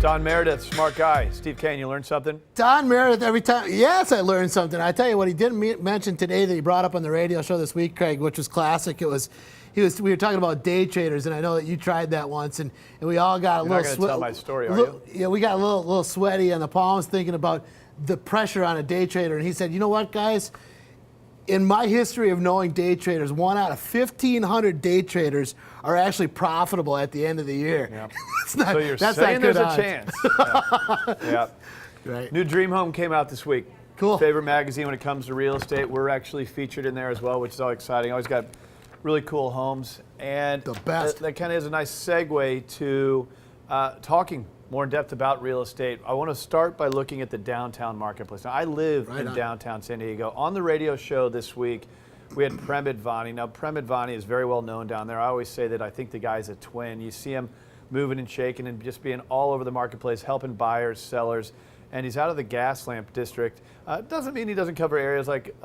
Don Meredith, smart guy. Steve Kane, you learned something? Don Meredith, every time. Yes, I learned something. I tell you what, he didn't mention today that he brought up on the radio show this week, Craig, which was classic. We were talking about day traders, and I know that you tried that once, and we all got a You're little not going to tell my story, are you? Yeah, we got a little sweaty on the palms thinking about the pressure on a day trader. And he said, you know what, guys? In my history of knowing day traders, 1 out of 1,500 day traders are actually profitable at the end of the year. Yep. So you're saying there's a chance. Yeah. Right. New Dream Home came out this week. Cool. Favorite magazine when it comes to real estate. We're actually featured in there as well, which is all exciting. Always got really cool homes. And the best. That kind of is a nice segue to talking more in depth about real estate. I want to start by looking at the downtown marketplace. Now, I live in downtown San Diego. On the radio show this week, we had Prem Advani. Now, Prem Advani is very well known down there. I always say that I think the guy's a twin. You see him moving and shaking and just being all over the marketplace, helping buyers, sellers, and he's out of the gas lamp district. Doesn't mean he doesn't cover areas like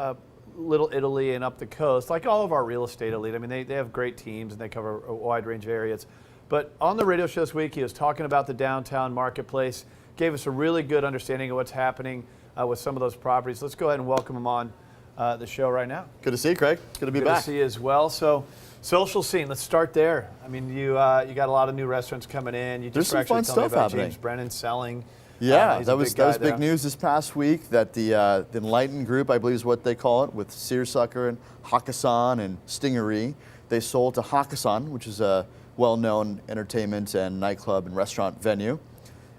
Little Italy and up the coast, like all of our real estate elite. I mean, they have great teams and they cover a wide range of areas. But on the radio show this week, he was talking about the downtown marketplace, gave us a really good understanding of what's happening with some of those properties. Let's go ahead and welcome him on the show right now. Good to see you, Craig. Good to be back. Good to see you as well. So, social scene, let's start there. I mean, you got a lot of new restaurants coming in. You just There's some fun stuff happening. James Brennan selling. Yeah, that was big news this past week that the Enlightened Group, I believe is what they call it, with Searsucker and Hakkasan and Stingery, they sold to Hakkasan, which is a well-known entertainment and nightclub and restaurant venue.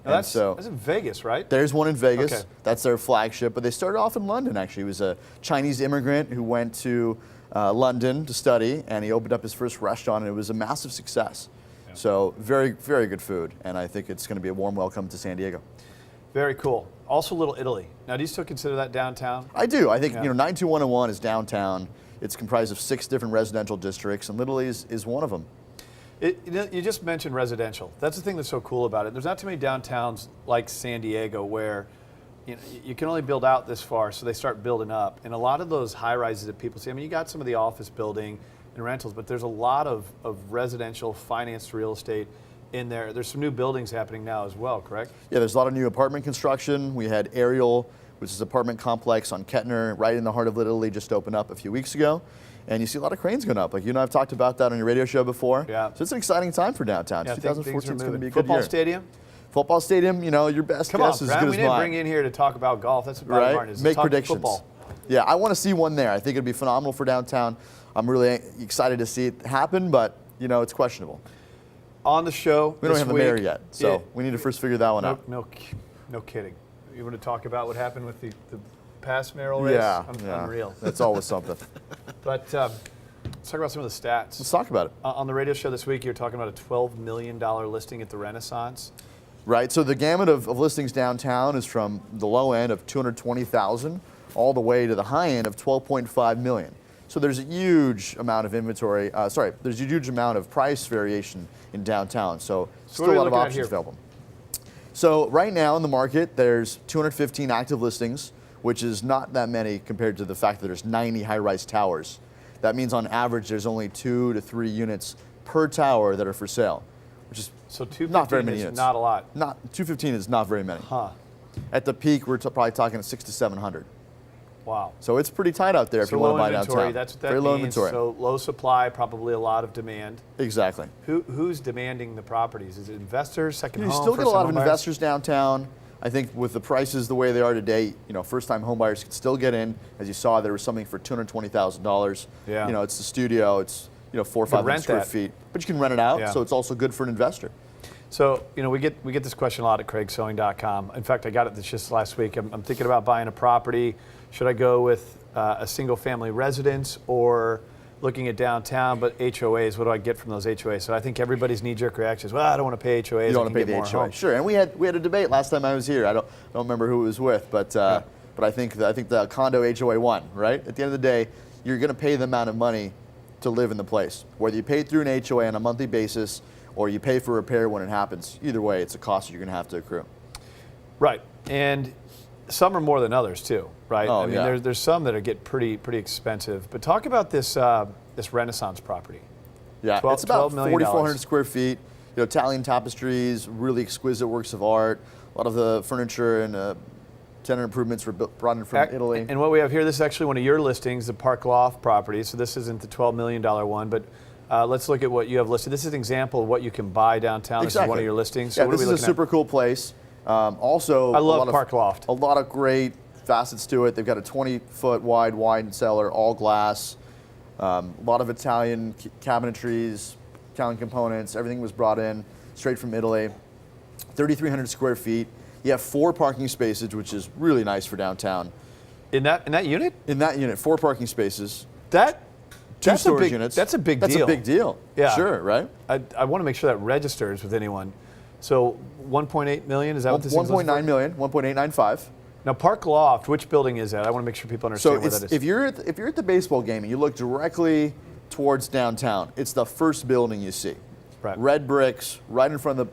Now that's in Vegas, right? There's one in Vegas. Okay. That's their flagship. But they started off in London, actually. He was a Chinese immigrant who went to London to study, and he opened up his first restaurant, and it was a massive success. Yeah. So very, very good food, and I think it's going to be a warm welcome to San Diego. Very cool. Also Little Italy. Now, do you still consider that downtown? I do. I think 92101 is downtown. It's comprised of 6 different residential districts, and Little Italy is one of them. You just mentioned residential. That's the thing that's so cool about it. There's not too many downtowns like San Diego where you can only build out this far, so they start building up. And a lot of those high-rises that people see, I mean, you got some of the office building and rentals, but there's a lot of residential financed real estate in there. There's some new buildings happening now as well, correct? Yeah, there's a lot of new apartment construction. We had Ariel, which is an apartment complex on Kettner, right in the heart of Little Italy, just opened up a few weeks ago. And you see a lot of cranes going up. Like you and I have talked about that on your radio show before. Yeah. So it's an exciting time for downtown. Yeah, 2014 is going to be a good Football year. Stadium? Football stadium, your best Come on, guess is as Brad, good we as didn't mine. bring you in here to talk about golf. That's about right? Martin. Make predictions. Football. Yeah, I want to see one there. I think it'd be phenomenal for downtown. I'm really excited to see it happen, but it's questionable. On the show, we don't have the mayor yet, so we need to first figure that one out. No kidding. You want to talk about what happened with the past mayoral race? Yeah, unreal. That's always something. But let's talk about some of the stats. Let's talk about it. On the radio show this week, you're talking about a $12 million listing at the Renaissance. Right. So the gamut of listings downtown is from the low end of $220,000 all the way to the high end of $12.5 million. So there's a huge amount of inventory. There's a huge amount of price variation in downtown. So still a lot of options available. So right now in the market, there's 215 active listings, which is not that many compared to the fact that there's 90 high-rise towers. That means on average there's only 2 to 3 units per tower that are for sale, which is not very many units. Not a lot. 215 is not very many. Huh. At the peak, we're probably talking 600 to 700. Wow. So it's pretty tight out there if you want to buy downtown. That's what that very means. Low inventory. So low supply, probably a lot of demand. Exactly. Who's demanding the properties? Is it investors, second home? You still get a lot of investors downtown. I think with the prices the way they are today, first-time home buyers can still get in. As you saw, there was something for $220,000. Yeah. It's the studio. It's 400 or 500 square feet, but you can rent it out. Yeah. So it's also good for an investor. So we get this question a lot at craigsewing.com. In fact, I got it just last week. I'm thinking about buying a property. Should I go with a single-family residence or looking at downtown, but HOAs? What do I get from those HOAs? So I think everybody's knee-jerk reaction is, well, I don't want to pay HOAs. You don't want to pay the HOA. Homes. Sure, and we had a debate last time I was here. I don't remember who it was with, but I think the condo HOA won. Right at the end of the day, you're going to pay the amount of money to live in the place, whether you pay through an HOA on a monthly basis or you pay for repair when it happens. Either way, it's a cost you're going to have to accrue. Right, and some are more than others too, right? Oh, I mean, there's some that get pretty expensive. But talk about this Renaissance property. Yeah, it's about 4,400 square feet. Italian tapestries, really exquisite works of art. A lot of the furniture and tenant improvements were brought in from Italy. And what we have here, this is actually one of your listings, the Park Loft property. So this isn't the $12 million one, but let's look at what you have listed. This is an example of what you can buy downtown. Exactly. This is one of your listings. So Yeah, this is a super cool place. Also, I love Park Loft. A lot of great facets to it. They've got a 20-foot wide wine cellar, all glass. A lot of Italian cabinetries, Italian components. Everything was brought in straight from Italy. 3,300 square feet. You have 4 parking spaces, which is really nice for downtown. In that unit? In that unit, 4 parking spaces. That's 2 a storage big, units. That's a big deal. That's a big deal. Yeah. Sure, right? I want to make sure that registers with anyone. So 1.8 million, is that what this is? 1.9 million, 1.895. Now Park Loft, which building is that? I want to make sure people understand where that is. If you're at the baseball game and you look directly towards downtown, it's the first building you see. Right. Red bricks, right in front of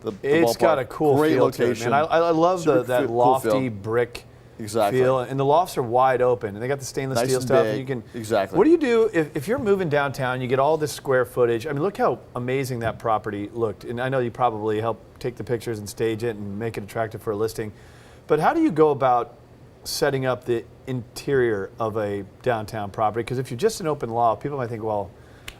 the It's ballpark. got a cool Great feel location. to it, man. I love that cool lofty feel. brick Exactly. feel, and the lofts are wide open, and they got the stainless Nice steel and stuff. big. And you can Exactly. What do you do if you're moving downtown? You get all this square footage. I mean, look how amazing that property looked, and I know you probably helped take the pictures and stage it and make it attractive for a listing. But how do you go about setting up the interior of a downtown property? Because if you're just an open loft, people might think, well,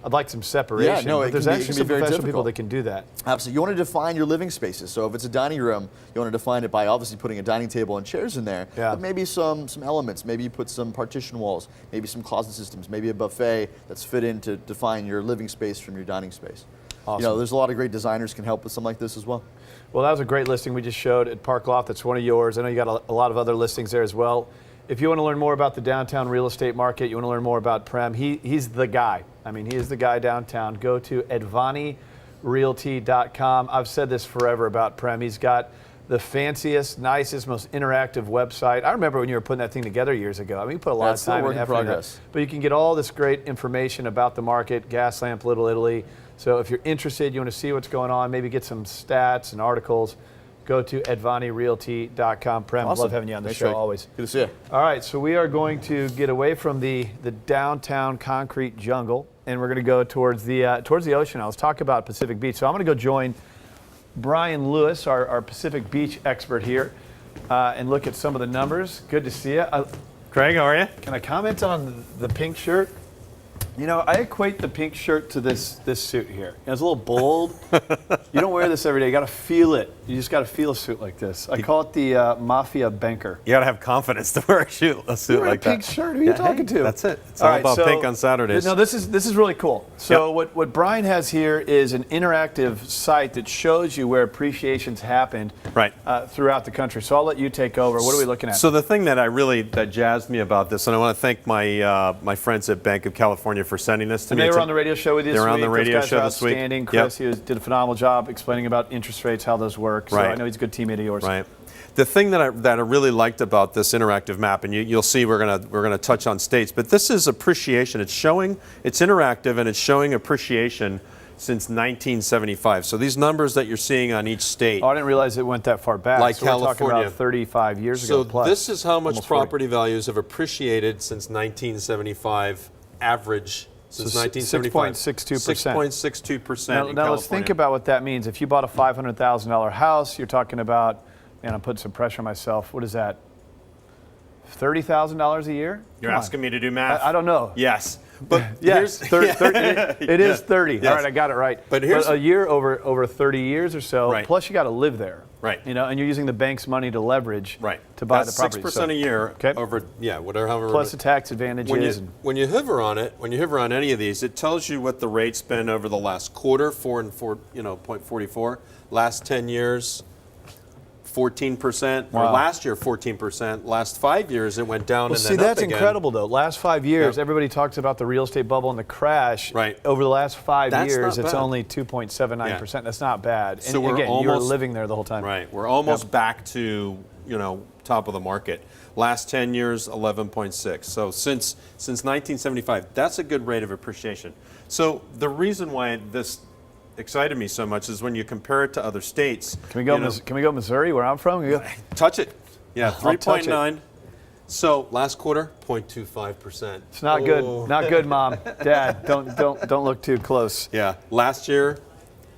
I'd like some separation. Yeah, no, but it there's can be- actually it can some be very professional people difficult. that can do that. Absolutely. You want to define your living spaces. So if it's a dining room, you want to define it by obviously putting a dining table and chairs in there. Yeah. But maybe some elements. Maybe you put some partition walls. Maybe some closet systems. Maybe a buffet that's fit in to define your living space from your dining space. Awesome. There's a lot of great designers can help with something like this as well. Well, that was a great listing we just showed at Park Loft. That's one of yours. I know you got a lot of other listings there as well. If you want to learn more about the downtown real estate market, you want to learn more about Prem, he's the guy. I mean, he is the guy downtown. Go to advanirealty.com. I've said this forever about Prem. He's got the fanciest, nicest, most interactive website. I remember when you were putting that thing together years ago. I mean, you put a lot of still time work and in effort into progress. that. But you can get all this great information about the market, Gas Lamp, Little Italy. So if you're interested, you want to see what's going on, maybe get some stats and articles, go to advanirealty.com. Prem, Awesome. love having you on the Thanks, show Rick. always. Good to see you. All right, so we are going to get away from the downtown concrete jungle, and we're going to go towards the ocean. I was talking about Pacific Beach, so I'm going to go join Brian Lewis, our Pacific Beach expert here, and look at some of the numbers. Good to see you. Craig, how are you? Can I comment on the pink shirt? You know, I equate the pink shirt to this suit here. It's a little bold. You don't wear this every day. You got to feel it. You just got to feel a suit like this. I call it the mafia banker. You got to have confidence to wear a suit You like wear a pink that. shirt. Who are you talking to? That's it. It's all about pink on Saturdays. No, this is really cool. So what Brian has here is an interactive site that shows you where appreciations happened Right. Throughout the country. So I'll let you take over. What are we looking at? So the thing that jazzed me about this, and I want to thank my friends at Bank of California for sending this to me. They were on the radio show with you this week. They were on the radio Those guys show are this week. outstanding. Chris, he did a phenomenal job explaining about interest rates, how those work. So Right. I know he's a good teammate of yours. Right. The thing that I really liked about this interactive map, and you'll see we're gonna touch on states, but this is appreciation. It's interactive and it's showing appreciation since 1975. So these numbers that you're seeing on each state. Oh, I didn't realize it went that far back. Like so we're talking California. about 35 years So ago plus. this is how much Almost 40. property values have appreciated since 1975, average since So 1975. 6.62%. 6.62% in Now let's think California. about what that means. If you bought a $500,000 house, you're talking about, man, I'm putting some pressure on myself. What is that? $30,000 a year? You're Come on. asking me to do math? I don't know. Yes. But Yes, here's, 30, it is 30. Yes. All right, I got it right. But here's- a year over 30 years or so, Right. plus you got to live there. Right. You know, and you're using the bank's money to leverage right. to buy That's the property. 6% a year Okay. over, whatever. However, Plus the tax advantages. when you hover on it, when you hover on any of these, it tells you what the rate's been over the last quarter, 0.44. Last 10 years, 14%. Or Wow. last year, 14%. Last 5 years, it went down Well, and see, then that's up again. incredible, though. Last 5 years, Yeah. everybody talks about the real estate bubble and the crash. Right. Over the last 5 That's years, not it's bad. only 2.79%. That's not bad. So and we're again, you're almost- living there the whole time. Right. We're almost Yep. back to, top of the market. Last 10 years, 11.6. So since 1975, that's a good rate of appreciation. So the reason why this excited me so much is when you compare it to other states. Can we go? Can we go Missouri, where I'm from? Can we go? Touch it. Yeah, I'll touch 3.9. So last quarter, 0.25%. It's not good. Not good, Mom. Dad, don't look too close. Yeah. Last year,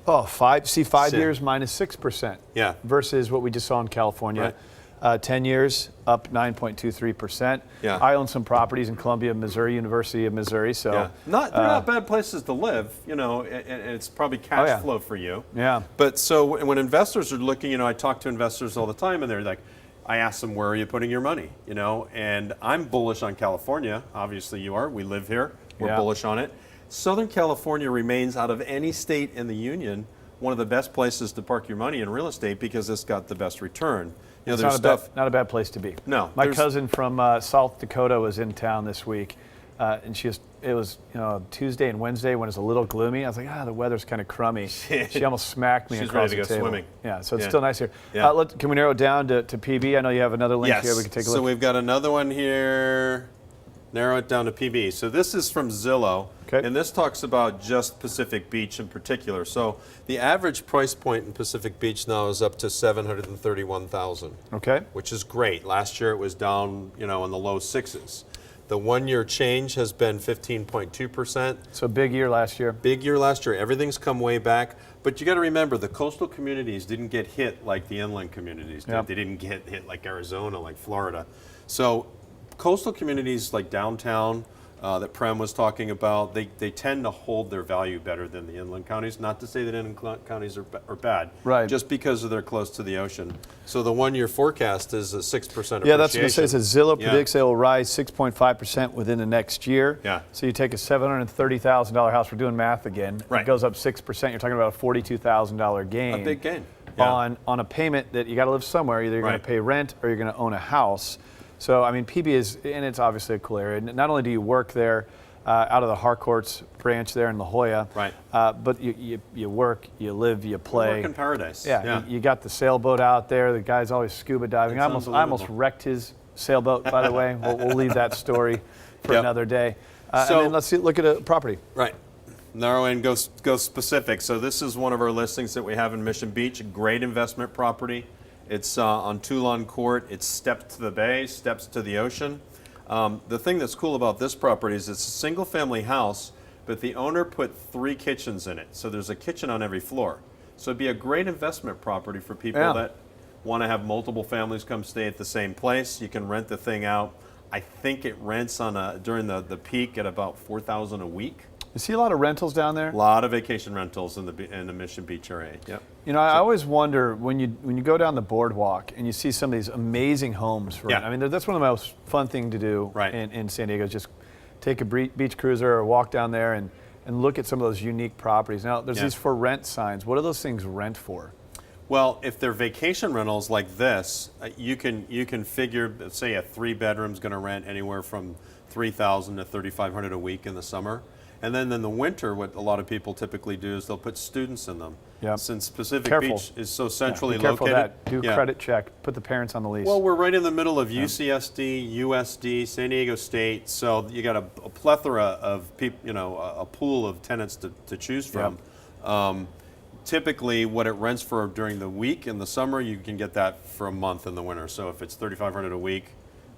Oh, 5 Sit. years minus 6%. Yeah. Versus what we just saw in California. Right. 10 years up 9.23%. Yeah. I own some properties in Columbia, Missouri, University of Missouri. So Yeah. They're not bad places to live, you know, and it's probably cash yeah. flow for you. Yeah. But so when investors are looking, you know, I talk to investors all the time and they're like, I ask them, where are you putting your money? You know, and I'm bullish on California. Obviously you are. We live here. We're Yeah. bullish on it. Southern California remains, out of any state in the union, one of the best places to park your money in real estate because it's got the best return. You know, It's there's stuff. not a bad place to be. No, My there's- cousin from South Dakota was in town this week, and it was Tuesday and Wednesday when it was a little gloomy. I was like, the weather's kind of crummy. She almost smacked me She's across ready to the go table. swimming. Yeah, so it's Yeah. still nice here. Yeah. Can we narrow it down to PB? I know you have another link Yes. here. We can take a look. So we've got another one here. Narrow it down to PB. So this is from Zillow, Okay. and this talks about just Pacific Beach in particular. So the average price point in Pacific Beach now is up to $731,000, Okay. which is great. Last year it was down, you know, in the low sixes. The 1 year change has been 15.2%. So big year last year. Big year last year. Everything's come way back. But you got to remember, the coastal communities didn't get hit like the inland communities did. Yep. They didn't get hit like Arizona, like Florida. So coastal communities like downtown that Prem was talking about, they tend to hold their value better than the inland counties. Not to say that inland counties are bad, Right. just because they're close to the ocean. So the 1 year forecast is a 6% appreciation. Yeah, that's what it says. Zillow Yeah. predicts they will rise 6.5% within the next year. Yeah. So you take a $730,000 house. We're doing math again. Right. It goes up 6%. You're talking about a $42,000 gain. A big gain. Yeah. On a payment that you got to live somewhere. Either you're going Right. to pay rent or you're going to own a house. So I mean, PB is, and it's obviously a cool area. Not only do you work there, out of the Harcourts branch there in La Jolla, Right. but you work, you live, you play. Work in paradise. Yeah, you got the sailboat out there. The guy's always scuba diving. It's I almost unbelievable. wrecked his sailboat, by the way. We'll leave that story for Yep. another day. So- and then let's look at a property. Right. Narrow in, go specific. So this is one of our listings that we have in Mission Beach. Great investment property. It's on Toulon Court. It's steps to the bay, steps to the ocean. The thing that's cool about this property is it's a single-family house, but the owner put 3 kitchens in it. So there's a kitchen on every floor. So it'd be a great investment property for people Yeah. that want to have multiple families come stay at the same place. You can rent the thing out. I think it rents during the peak at about $4,000 a week. You see a lot of rentals down there? A lot of vacation rentals in the Mission Beach area. Yep. You know, I always wonder when you go down the boardwalk and you see some of these amazing homes. For Yeah. I mean, that's one of the most fun thing to do Right. in San Diego. Is just take a beach cruiser or walk down there and look at some of those unique properties. Now, there's Yeah. these for rent signs. What do those things rent for? Well, if they're vacation rentals like this, you can figure, say, a 3-bedroom is going to rent anywhere from $3,000 to $3,500 a week in the summer. And then in the winter, what a lot of people typically do is they'll put students in them. Yep. Since Pacific Careful. Beach is so centrally Be careful located. of that. Do Yeah. a credit check. Put the parents on the lease. Well, we're right in the middle of UCSD, USD, San Diego State, so you got a plethora of people, you know, a pool of tenants to choose from. Typically, what it rents for during the week in the summer, you can get that for a month in the winter. So if it's $3,500 a week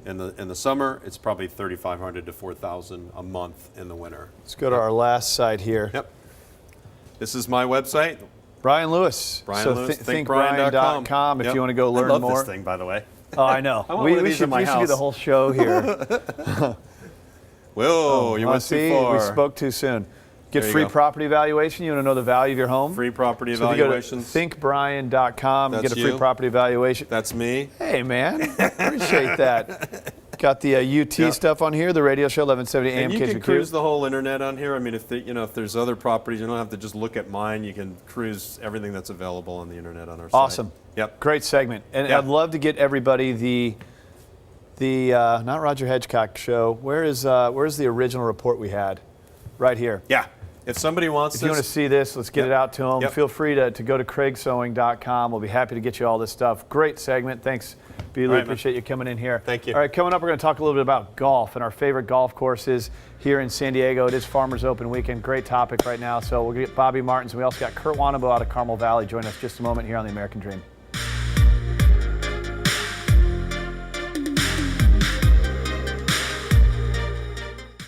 in the summer, it's probably $3,500 to $4,000 a month in the winter. Let's go to our last site here. Yep. This is my website. Brian Lewis. Brian so Lewis, thinkbrian.com if Yep. you want to go learn I love more. this thing, by the way. Oh, I know. I want one of we these should, in my we should do house. the whole show here. Whoa, you went See, too far. we spoke too soon. Get There you free go. property evaluation. You want to know the value of your home? Free property So if you go to evaluations. thinkbrian.com and That's get a free you. property evaluation. That's me. Hey, man. Appreciate that. Got the UT Yeah. stuff on here, the radio show, 1170 AM And you can KGQ. cruise the whole internet on here. I mean, if there's other properties, you don't have to just look at mine. You can cruise everything that's available on the internet on our site. Awesome. Yep. Great segment. And Yeah. I'd love to get everybody the not Roger Hedgecock show. Where's the original report we had? Right here. Yeah. If somebody wants If you want to see this, let's get Yep. it out to them. Yep. Feel free to go to craigsewing.com. We'll be happy to get you all this stuff. Great segment. Thanks, Beely. All right, man. Appreciate you coming in here. Thank you. All right, coming up, we're going to talk a little bit about golf and our favorite golf courses here in San Diego. It is Farmers Open weekend. Great topic right now. So we'll get Bobby Martins. And we also got Kurt Wanabo out of Carmel Valley. Join us just a moment here on The American Dream.